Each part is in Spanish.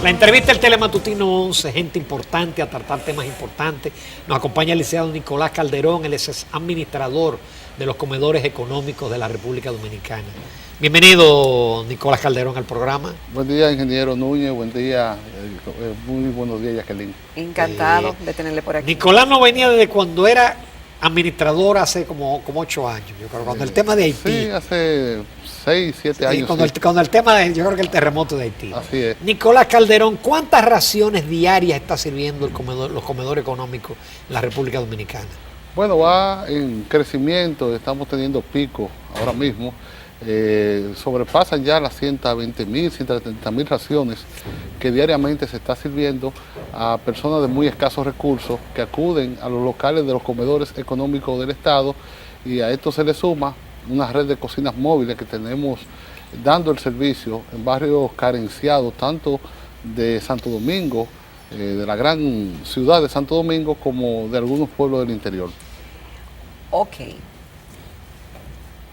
La entrevista del Telematutino 11, gente importante a tratar temas importantes. Nos acompaña el licenciado Nicolás Calderón, él es administrador de los comedores económicos de la República Dominicana. Bienvenido, Nicolás Calderón, al programa. Buen día, ingeniero Núñez, buen día, muy buenos días, Jacqueline. Encantado de tenerle por aquí. Nicolás no venía desde cuando era administrador hace como 8 años, yo creo, cuando el tema de Haití. Sí, hace 6, 7 años. Cuando el tema de, yo creo que el terremoto de Haití. Así es. Nicolás Calderón, ¿cuántas raciones diarias está sirviendo los comedores económicos en la República Dominicana? Bueno, va en crecimiento, estamos teniendo picos ahora mismo. Sobrepasan ya las 120.000, 130.000 raciones que diariamente se está sirviendo a personas de muy escasos recursos que acuden a los locales de los comedores económicos del Estado, y a esto se le suma una red de cocinas móviles que tenemos dando el servicio en barrios carenciados, tanto de Santo Domingo, de la gran ciudad de Santo Domingo, como de algunos pueblos del interior. Ok.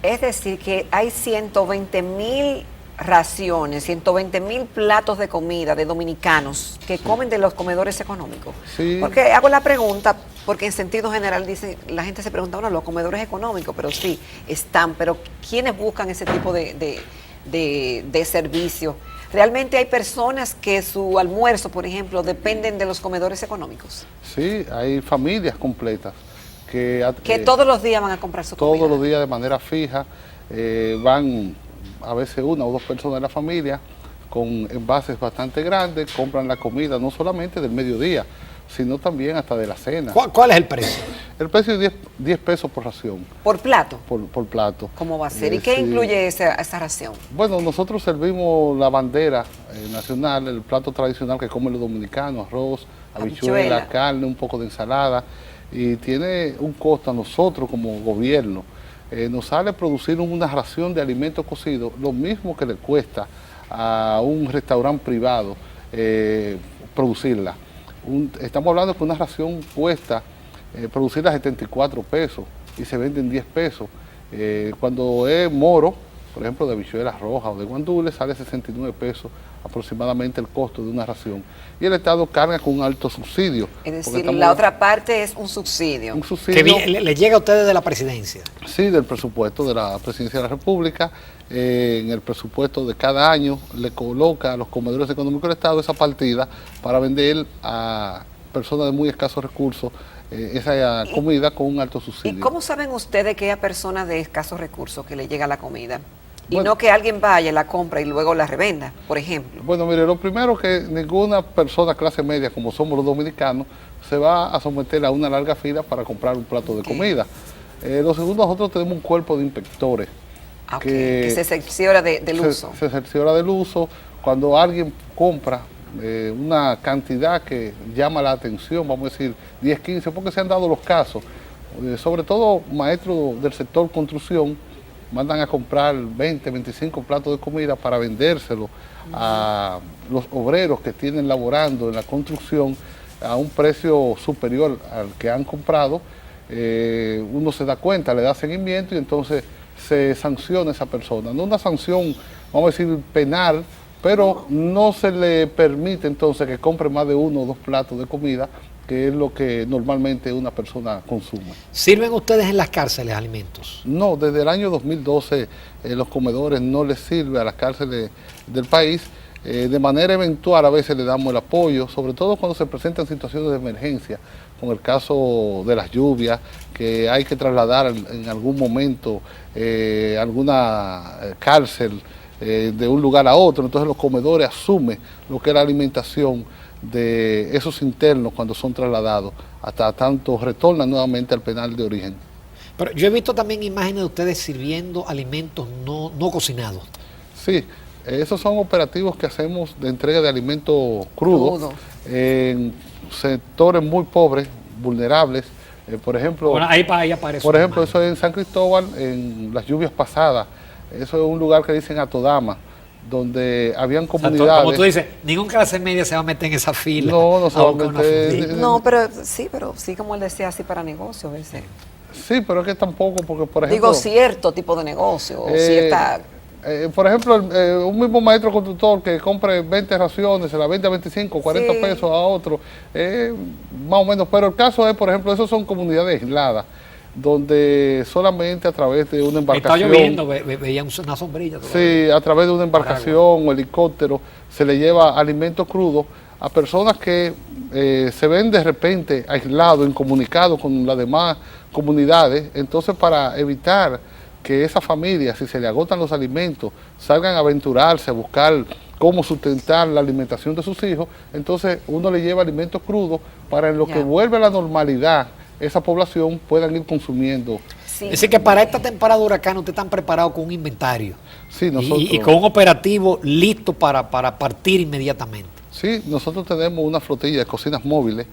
Es decir, que hay 120.000 raciones, 120.000 platos de comida de dominicanos que comen de los comedores económicos. Sí. Porque hago la pregunta, porque en sentido general dice, la gente se pregunta, bueno, los comedores económicos, pero sí, están, pero ¿quiénes buscan ese tipo de servicio? ¿Realmente hay personas que su almuerzo, por ejemplo, dependen de los comedores económicos? Sí, hay familias completas que todos los días van a comprar su comida. Todos los días de manera fija, van a veces 1 o 2 personas de la familia con envases bastante grandes, compran la comida no solamente del mediodía, sino también hasta de la cena. ¿Cuál es el precio? El precio es 10 pesos por ración. ¿Por plato? Por plato. ¿Cómo va a ser? ¿Y qué sí. incluye esa ración? Bueno, nosotros servimos la bandera nacional, el plato tradicional que comen los dominicanos: arroz, habichuela, carne, un poco de ensalada. Y tiene un costo a nosotros como gobierno. Nos sale producir una ración de alimentos cocidos lo mismo que le cuesta a un restaurante privado producirla. Estamos hablando que una ración cuesta producirla 74 pesos y se vende en 10 pesos. Cuando es moro, por ejemplo, de habichuelas rojas o de guandules, sale 69 pesos aproximadamente el costo de una ración. Y el Estado carga con un alto subsidio. Es decir, la otra parte es un subsidio. Un subsidio que le llega a ustedes de la presidencia. Sí, del presupuesto de la Presidencia de la República. En el presupuesto de cada año le coloca a los comedores económicos del Estado esa partida para vender a personas de muy escasos recursos esa comida con un alto subsidio. ¿Y cómo saben ustedes que hay personas de escasos recursos que le llega la comida? Y bueno, no que alguien vaya, la compra y luego la revenda, por ejemplo. Bueno, mire, lo primero que ninguna persona clase media, como somos los dominicanos, se va a someter a una larga fila para comprar un plato de comida. Lo segundo, nosotros tenemos un cuerpo de inspectores que se cerciora del uso. Se cerciora del uso. Cuando alguien compra una cantidad que llama la atención, vamos a decir 10, 15, porque se han dado los casos, sobre todo maestros del sector construcción, mandan a comprar 20, 25 platos de comida para vendérselo a los obreros que tienen laborando en la construcción a un precio superior al que han comprado. Uno se da cuenta, le da seguimiento y entonces se sanciona a esa persona. No una sanción, vamos a decir, penal, pero no se le permite entonces que compre más de 1 o 2 platos de comida, que es lo que normalmente una persona consume. ¿Sirven ustedes en las cárceles alimentos? No, desde el año 2012 los comedores no les sirven a las cárceles del país. De manera eventual a veces le damos el apoyo, sobre todo cuando se presentan situaciones de emergencia, como el caso de las lluvias, que hay que trasladar en algún momento alguna cárcel de un lugar a otro. Entonces los comedores asumen lo que es la alimentación de esos internos cuando son trasladados, hasta tanto retornan nuevamente al penal de origen. Pero yo he visto también imágenes de ustedes sirviendo alimentos no cocinados. Sí, esos son operativos que hacemos de entrega de alimentos crudos en sectores muy pobres, vulnerables. Por ejemplo, bueno, ahí aparece. Por ejemplo, eso es en San Cristóbal, en las lluvias pasadas. Eso es un lugar que dicen Atodama, donde habían comunidades. O sea, como tú dices, ningún clase media se va a meter en esa fila. No se va a meter. No, pero sí, como él decía, así para negocios a veces. Sí, pero es que tampoco, porque por ejemplo... Digo, cierto tipo de negocio, cierta Por ejemplo, un mismo maestro constructor que compre 20 raciones, se la vende a 25, 40 Sí. pesos a otro, más o menos. Pero el caso es, por ejemplo, esos son comunidades aisladas, donde solamente a través de una Está embarcación... lloviendo, veía una sombrilla todavía. Sí, a través de una embarcación o helicóptero se le lleva alimentos crudos a personas que se ven de repente aislados, incomunicados con las demás comunidades. Entonces, para evitar que esas familias, si se le agotan los alimentos, salgan a aventurarse, a buscar cómo sustentar la alimentación de sus hijos, entonces uno le lleva alimentos crudos para en lo que vuelve a la normalidad, esa población puedan ir consumiendo. Sí. Es decir, que para esta temporada de huracán ustedes están preparados con un inventario Sí, nosotros, y con un operativo listo para partir inmediatamente. sí, nosotros tenemos una flotilla de cocinas móviles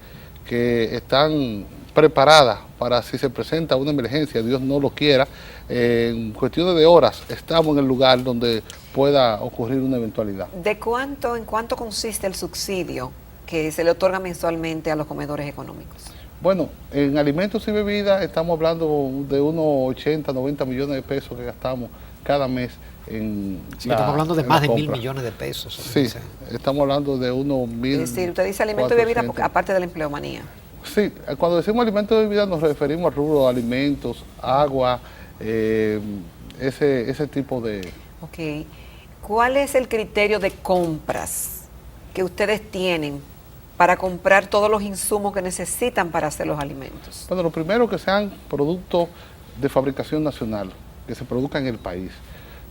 que están preparadas para si se presenta una emergencia, Dios no lo quiera, en cuestiones de horas estamos en el lugar donde pueda ocurrir una eventualidad. En cuánto consiste el subsidio que se le otorga mensualmente a los comedores económicos? Bueno, en alimentos y bebidas estamos hablando de unos 80, 90 millones de pesos que gastamos cada mes en Sí, estamos hablando de en más la de 1.000 compra. millones de pesos. Sí, estamos hablando de unos 1.000. Es decir, usted dice alimento y bebida aparte de la empleomanía. Sí, cuando decimos alimentos y bebidas nos referimos al rubro de alimentos, agua, ese tipo de... Ok. ¿Cuál es el criterio de compras que ustedes tienen para comprar todos los insumos que necesitan para hacer los alimentos? Bueno, lo primero que sean productos de fabricación nacional, que se produzcan en el país.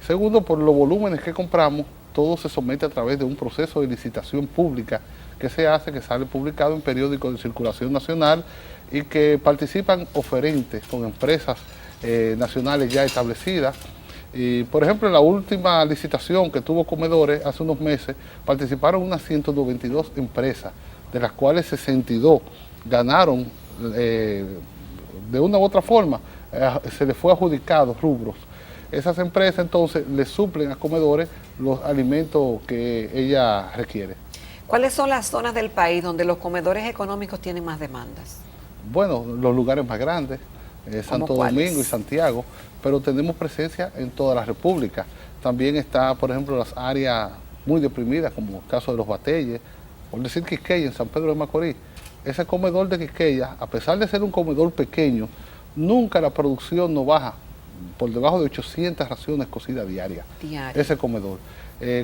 Segundo, por los volúmenes que compramos, todo se somete a través de un proceso de licitación pública que se hace, que sale publicado en periódicos de circulación nacional y que participan oferentes con empresas nacionales ya establecidas. Y, por ejemplo, en la última licitación que tuvo Comedores hace unos meses, participaron unas 192 empresas, de las cuales 62 ganaron de una u otra forma, se les fue adjudicado rubros. Esas empresas entonces le suplen a Comedores los alimentos que ella requiere. ¿Cuáles son las zonas del país donde los comedores económicos tienen más demandas? Bueno, los lugares más grandes, Santo Domingo y Santiago, pero tenemos presencia en toda la República. También está, por ejemplo, las áreas muy deprimidas, como el caso de los Bateyes, por decir Quisqueya, en San Pedro de Macorís. Ese comedor de Quisqueya, a pesar de ser un comedor pequeño, nunca la producción no baja por debajo de 800 raciones cocidas diarias. Ese comedor.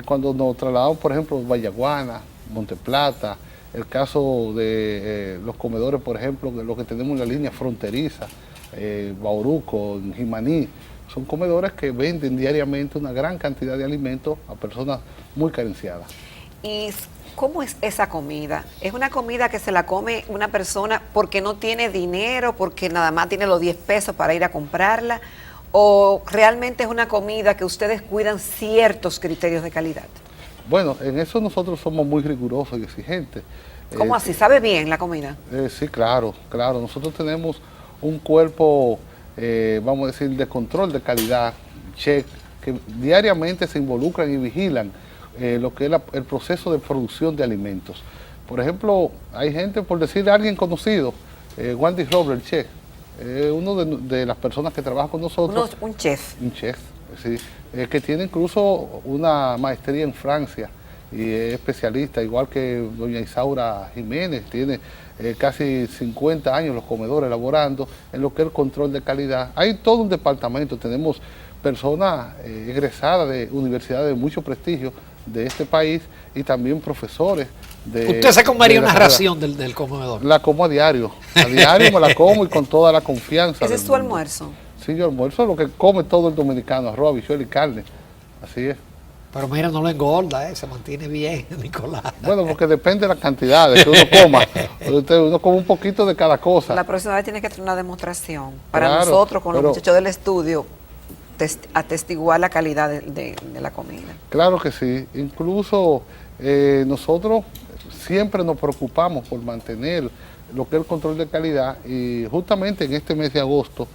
Cuando nos trasladamos, por ejemplo, Vallaguana, Monteplata, el caso de los comedores, por ejemplo, de lo que tenemos en la línea fronteriza, Bauruco, Jimaní, son comedores que venden diariamente una gran cantidad de alimentos a personas muy carenciadas. ¿Y cómo es esa comida? ¿Es una comida que se la come una persona porque no tiene dinero, porque nada más tiene los 10 pesos para ir a comprarla? ¿O realmente es una comida que ustedes cuidan ciertos criterios de calidad? Bueno, en eso nosotros somos muy rigurosos y exigentes. ¿Cómo así? ¿Sabe bien la comida? Sí, claro, claro. Nosotros tenemos un cuerpo, vamos a decir, de control de calidad, check, que diariamente se involucran y vigilan lo que es el proceso de producción de alimentos. Por ejemplo, hay gente, por decir a alguien conocido, Wandy Robles, el chef, uno de las personas que trabaja con nosotros. Un chef. Un chef, sí, que tiene incluso una maestría en Francia y es especialista, igual que doña Isaura Jiménez, tiene casi 50 años los comedores elaborando en lo que es el control de calidad. Hay todo un departamento, tenemos personas egresadas de universidades de mucho prestigio de este país y también profesores. ¿Usted se comería una ración del comedor? La como a diario me la como y con toda la confianza. ¿Ese es tu almuerzo? Sí, yo almuerzo lo que come todo el dominicano, arroz, habichuela y carne, así es. Pero mira, no lo engorda, se mantiene bien, Nicolás. Bueno, porque depende de las cantidades que uno coma. Uno come un poquito de cada cosa. La próxima vez tienes que tener una demostración para Claro, nosotros, con los pero- muchachos del estudio, atestiguar la calidad de la comida. Claro que sí. Incluso nosotros siempre nos preocupamos por mantener lo que es el control de calidad y justamente en este mes de agosto,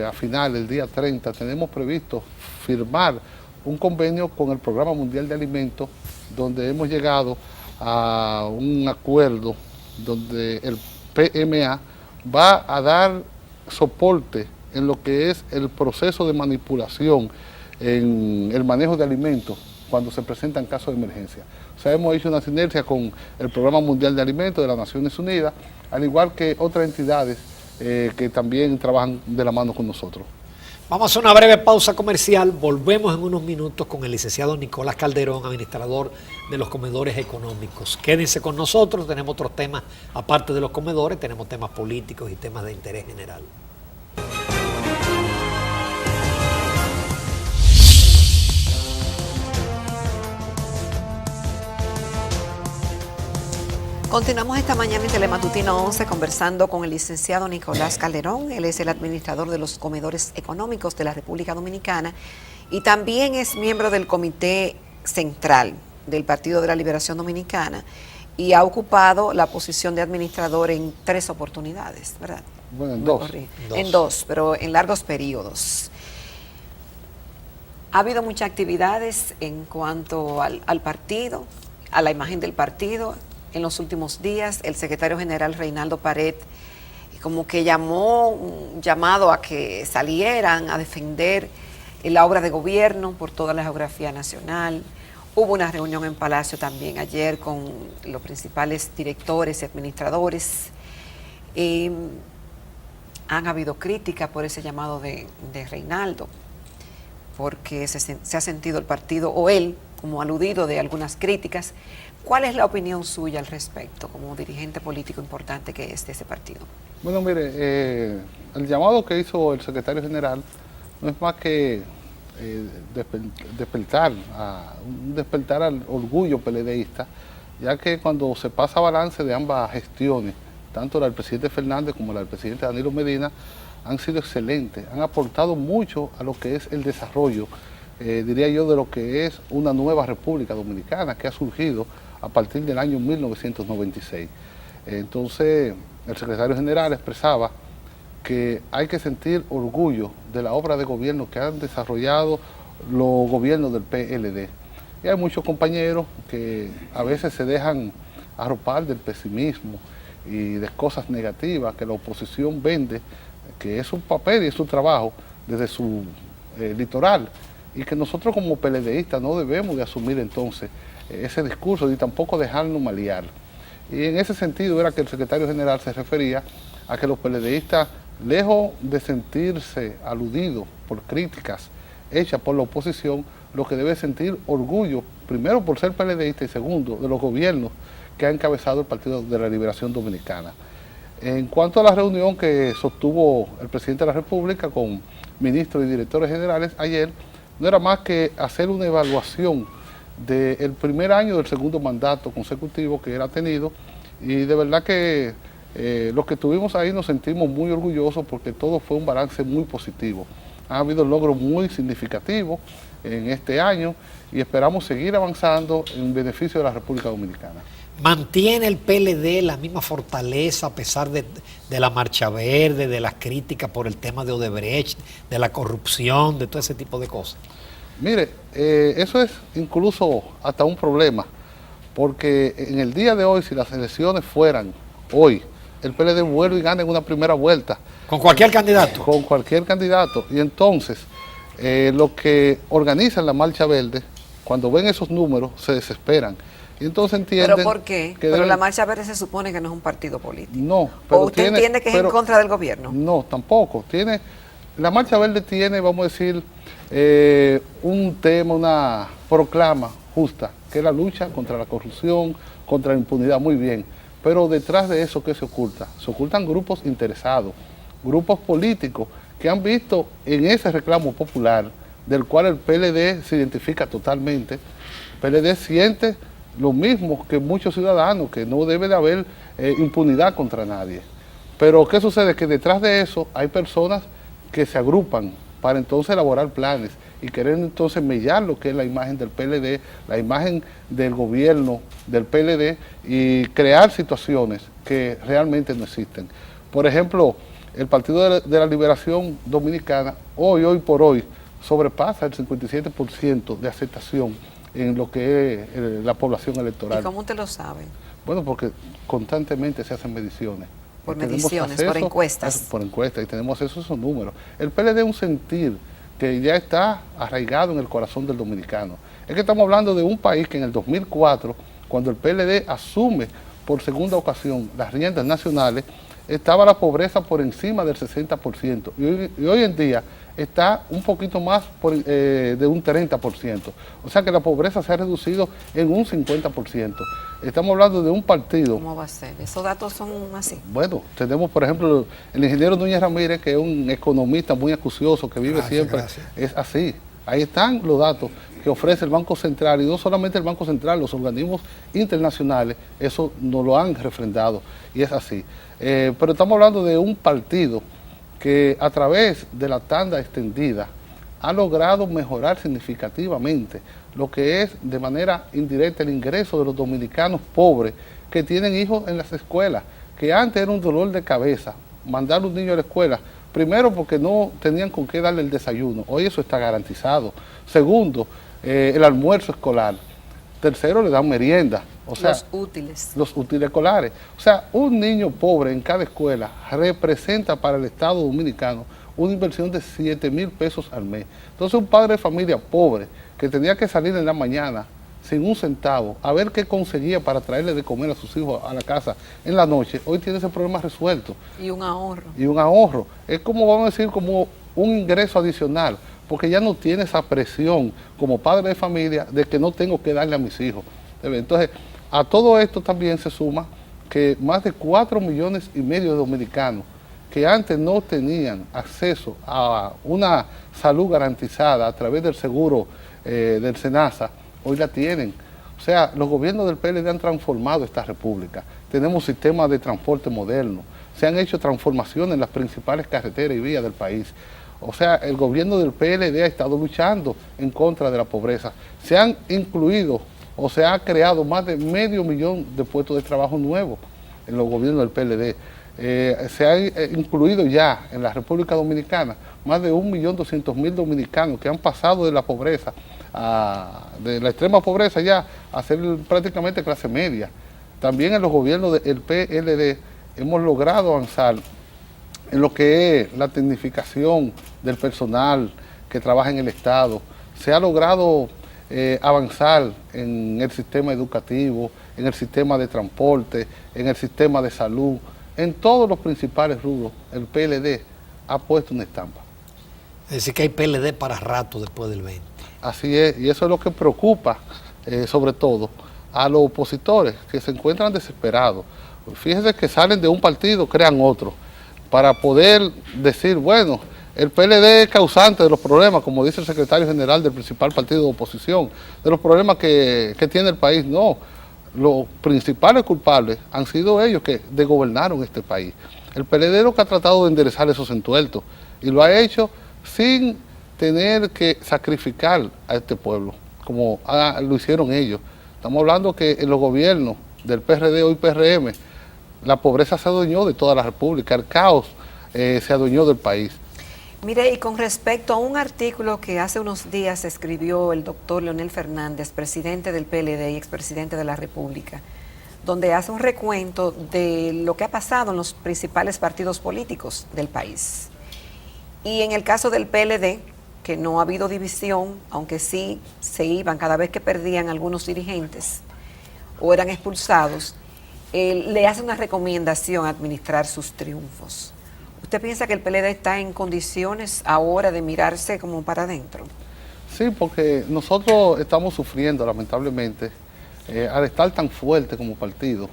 a final, el día 30, tenemos previsto firmar un convenio con el Programa Mundial de Alimentos, donde hemos llegado a un acuerdo donde el PMA va a dar soporte en lo que es el proceso de manipulación en el manejo de alimentos cuando se presentan casos de emergencia. O sea, hemos hecho una sinergia con el Programa Mundial de Alimentos de las Naciones Unidas, al igual que otras entidades que también trabajan de la mano con nosotros. Vamos a hacer una breve pausa comercial, volvemos en unos minutos con el licenciado Nicolás Calderón, administrador de los comedores económicos. Quédense con nosotros, tenemos otros temas aparte de los comedores, tenemos temas políticos y temas de interés general. Continuamos esta mañana en Telematutino 11 conversando con el licenciado Nicolás Calderón. Él es el administrador de los comedores económicos de la República Dominicana y también es miembro del Comité Central del Partido de la Liberación Dominicana y ha ocupado la posición de administrador en 3 oportunidades, ¿verdad? Bueno, en 2. En 2, pero en largos periodos. Ha habido muchas actividades en cuanto al partido, a la imagen del partido. En los últimos días, el secretario general Reinaldo Pared como que llamado a que salieran a defender la obra de gobierno por toda la geografía nacional. Hubo una reunión en Palacio también ayer con los principales directores y administradores. Han habido críticas por ese llamado de Reinaldo, porque se ha sentido el partido, o él, como aludido de algunas críticas. ¿Cuál es la opinión suya al respecto, como dirigente político importante que es de ese partido? Bueno, mire, el llamado que hizo el secretario general no es más que despertar al orgullo PLDista, ya que cuando se pasa balance de ambas gestiones, tanto la del presidente Fernández como la del presidente Danilo Medina, han sido excelentes, han aportado mucho a lo que es el desarrollo, diría yo, de lo que es una nueva República Dominicana que ha surgido a partir del año 1996. Entonces, el secretario general expresaba que hay que sentir orgullo de la obra de gobierno que han desarrollado los gobiernos del PLD. Y hay muchos compañeros que a veces se dejan arropar del pesimismo y de cosas negativas que la oposición vende, que es su papel y es su trabajo desde su litoral, y que nosotros como PLDistas no debemos de asumir entonces ese discurso y tampoco dejarnos malear. Y en ese sentido era que el secretario general se refería a que los PLDistas, lejos de sentirse aludidos por críticas hechas por la oposición, lo que debe sentir orgullo, primero por ser PLDista y segundo, de los gobiernos que ha encabezado el Partido de la Liberación Dominicana. En cuanto a la reunión que sostuvo el presidente de la República con ministros y directores generales ayer, no era más que hacer una evaluación del primer año del segundo mandato consecutivo que él ha tenido, y de verdad que los que estuvimos ahí nos sentimos muy orgullosos porque todo fue un balance muy positivo. Ha habido logros muy significativos en este año y esperamos seguir avanzando en beneficio de la República Dominicana. ¿Mantiene el PLD la misma fortaleza a pesar de la marcha verde, de las críticas por el tema de Odebrecht, de la corrupción, de todo ese tipo de cosas? Mire, eso es incluso hasta un problema, porque en el día de hoy, si las elecciones fueran hoy, el PLD vuelve y gana en una primera vuelta. ¿Con cualquier candidato? Con cualquier candidato. Y entonces, los que organizan la Marcha Verde, cuando ven esos números, se desesperan. Y entonces entienden... ¿Pero por qué? Pero la Marcha Verde se supone que no es un partido político. No. Pero ¿o usted entiende que es en contra del gobierno? No, tampoco. La Marcha Verde tiene, vamos a decir, un tema, una proclama justa, que es la lucha contra la corrupción, contra la impunidad, muy bien. Pero detrás de eso, ¿qué se oculta? Se ocultan grupos interesados, grupos políticos que han visto en ese reclamo popular, del cual el PLD se identifica totalmente. El PLD siente lo mismo que muchos ciudadanos, que no debe de haber impunidad contra nadie. Pero ¿qué sucede? Que detrás de eso hay personas que se agrupan para entonces elaborar planes y querer entonces mellar lo que es la imagen del PLD, la imagen del gobierno del PLD, y crear situaciones que realmente no existen. Por ejemplo, el Partido de la Liberación Dominicana, hoy por hoy, sobrepasa el 57% de aceptación en lo que es la población electoral. ¿Y cómo usted lo sabe? Bueno, porque constantemente se hacen mediciones. Por mediciones, por encuestas. Por encuestas, y tenemos acceso a esos números. El PLD es un sentir que ya está arraigado en el corazón del dominicano. Es que estamos hablando de un país que en el 2004, cuando el PLD asume por segunda ocasión las riendas nacionales, estaba la pobreza por encima del 60%, y hoy en día está un poquito más de un 30%. O sea que la pobreza se ha reducido en un 50%. Estamos hablando de un partido. ¿Cómo va a ser? Esos datos son así. Bueno, tenemos por ejemplo el ingeniero Núñez Ramírez, que es un economista muy acucioso, que vive siempre. Gracias. Es así. Ahí están los datos que ofrece el Banco Central, y no solamente el Banco Central, los organismos internacionales, eso nos lo han refrendado, y es así. Pero estamos hablando de un partido que a través de la tanda extendida ha logrado mejorar significativamente lo que es de manera indirecta el ingreso de los dominicanos pobres que tienen hijos en las escuelas, que antes era un dolor de cabeza mandar a un niño a la escuela, primero porque no tenían con qué darle el desayuno, hoy eso está garantizado. Segundo, el almuerzo escolar. Tercero, le dan merienda. O sea, los útiles. Los útiles escolares. O sea, un niño pobre en cada escuela representa para el Estado dominicano una inversión de 7,000 pesos al mes. Entonces, un padre de familia pobre que tenía que salir en la mañana sin un centavo a ver qué conseguía para traerle de comer a sus hijos a la casa en la noche, hoy tiene ese problema resuelto. Y un ahorro. Y un ahorro. Es como, vamos a decir, como un ingreso adicional, porque ya no tiene esa presión como padre de familia de que no tengo que darle a mis hijos. Entonces, a todo esto también se suma que más de 4,5 millones de dominicanos que antes no tenían acceso a una salud garantizada a través del seguro del SENASA, hoy la tienen. O sea, los gobiernos del PLD han transformado esta república. Tenemos sistemas de transporte moderno, se han hecho transformaciones en las principales carreteras y vías del país. O sea, el gobierno del PLD ha estado luchando en contra de la pobreza. Se han incluido o se ha creado más de 500,000 de puestos de trabajo nuevos en los gobiernos del PLD. Se han incluido ya en la República Dominicana más de 1,200,000 dominicanos que han pasado de la pobreza, de la extrema pobreza ya a ser prácticamente clase media. También en los gobiernos del PLD hemos logrado avanzar en lo que es la tecnificación del personal que trabaja en el Estado. Se ha logrado avanzar en el sistema educativo, en el sistema de transporte, en el sistema de salud, en todos los principales rubros. El PLD ha puesto una estampa. Es decir, que hay PLD para rato después del 20. Así es, y eso es lo que preocupa, sobre todo, a los opositores que se encuentran desesperados. Fíjense que salen de un partido, crean otro, para poder decir, bueno, el PLD es causante de los problemas, como dice el secretario general del principal partido de oposición, de los problemas que tiene el país. No, los principales culpables han sido ellos que desgobernaron este país. El PLD es lo que ha tratado de enderezar esos entuertos, y lo ha hecho sin tener que sacrificar a este pueblo, como lo hicieron ellos. Estamos hablando que en los gobiernos del PRD, hoy PRM, la pobreza se adueñó de toda la república, el caos se adueñó del país. Mire, y con respecto a un artículo que hace unos días escribió el doctor Leonel Fernández, presidente del PLD y expresidente de la República, donde hace un recuento de lo que ha pasado en los principales partidos políticos del país. Y en el caso del PLD, que no ha habido división, aunque sí se iban cada vez que perdían algunos dirigentes o eran expulsados, le hace una recomendación a administrar sus triunfos. ¿Usted piensa que el PLD está en condiciones ahora de mirarse como para adentro? Sí, porque nosotros estamos sufriendo, lamentablemente, al estar tan fuerte como partido,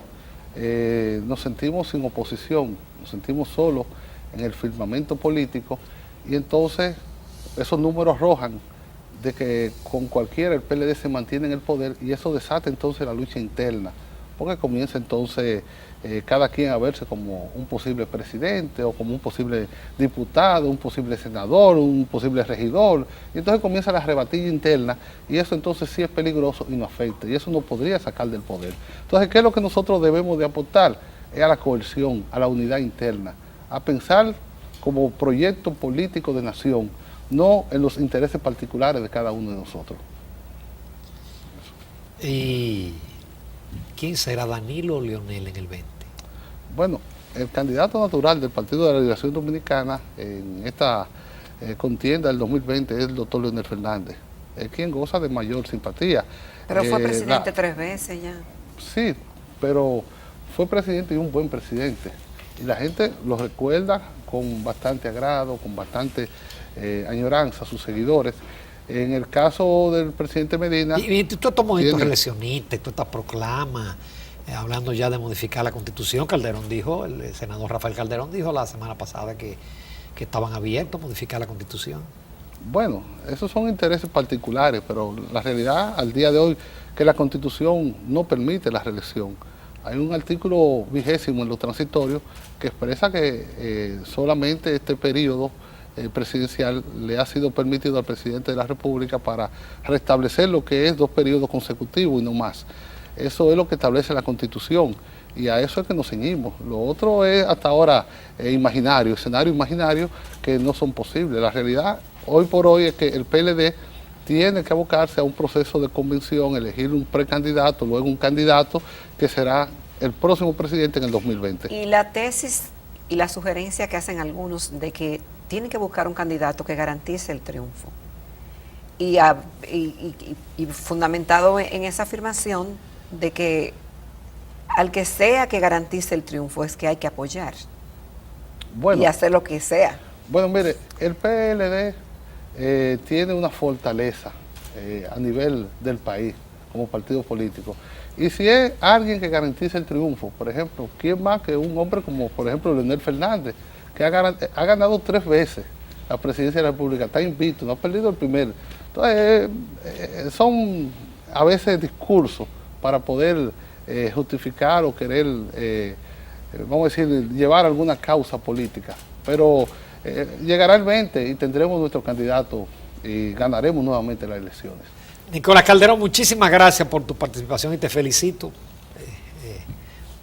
nos sentimos sin oposición, nos sentimos solos en el firmamento político, y entonces esos números arrojan de que con cualquiera el PLD se mantiene en el poder, y eso desata entonces la lucha interna, porque comienza entonces cada quien a verse como un posible presidente o como un posible diputado, un posible senador, un posible regidor, y entonces comienza la rebatilla interna, y eso entonces sí es peligroso y nos afecta, y eso nos podría sacar del poder. Entonces, ¿qué es lo que nosotros debemos de aportar? Es a la cohesión, a la unidad interna, a pensar como proyecto político de nación, no en los intereses particulares de cada uno de nosotros. ¿Y quién será, Danilo o Leonel en el 20? Bueno, el candidato natural del Partido de la Liberación Dominicana en esta contienda del 2020 es el doctor Leonel Fernández, es quien goza de mayor simpatía. Pero fue presidente 3 veces ya. Sí, pero fue presidente y un buen presidente. Y la gente lo recuerda con bastante agrado, con bastante añoranza a sus seguidores. En el caso del presidente Medina... Y tú estos movimientos reeleccionistas, tú estas proclamas, hablando ya de modificar la Constitución, Calderón dijo, el senador Rafael Calderón dijo la semana pasada que estaban abiertos a modificar la Constitución. Bueno, esos son intereses particulares, pero la realidad al día de hoy que la Constitución no permite la reelección. Hay un artículo 20 en los transitorios que expresa que solamente este periodo presidencial le ha sido permitido al presidente de la República para restablecer lo que es 2 periodos consecutivos y no más. Eso es lo que establece la Constitución y a eso es que nos ceñimos. Lo otro es hasta ahora imaginario, escenario imaginario que no son posibles. La realidad hoy por hoy es que el PLD tiene que abocarse a un proceso de convención, elegir un precandidato, luego un candidato que será el próximo presidente en el 2020. Y la tesis y la sugerencia que hacen algunos de que tienen que buscar un candidato que garantice el triunfo. Y fundamentado en esa afirmación de que al que sea que garantice el triunfo es que hay que apoyar y hacer lo que sea. Bueno, mire, el PLD tiene una fortaleza a nivel del país como partido político. Y si es alguien que garantice el triunfo, por ejemplo, ¿quién más que un hombre como, por ejemplo, Leonel Fernández, que ha ganado 3 veces la presidencia de la República, está invicto, no ha perdido el primero? Entonces, son a veces discursos para poder justificar o querer, vamos a decir, llevar alguna causa política. Pero llegará el 20 y tendremos nuestro candidato y ganaremos nuevamente las elecciones. Nicolás Calderón, muchísimas gracias por tu participación y te felicito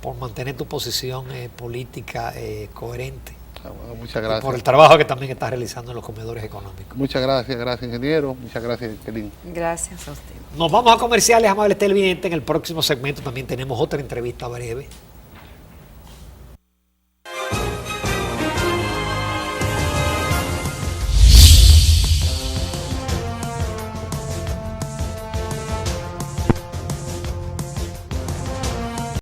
por mantener tu posición política coherente. Bueno, muchas gracias. Y por el trabajo que también estás realizando en los comedores económicos. Muchas gracias ingeniero, muchas gracias, Kelly. Gracias a usted. Nos vamos a comerciales, amables televidentes. En el próximo segmento también tenemos otra entrevista breve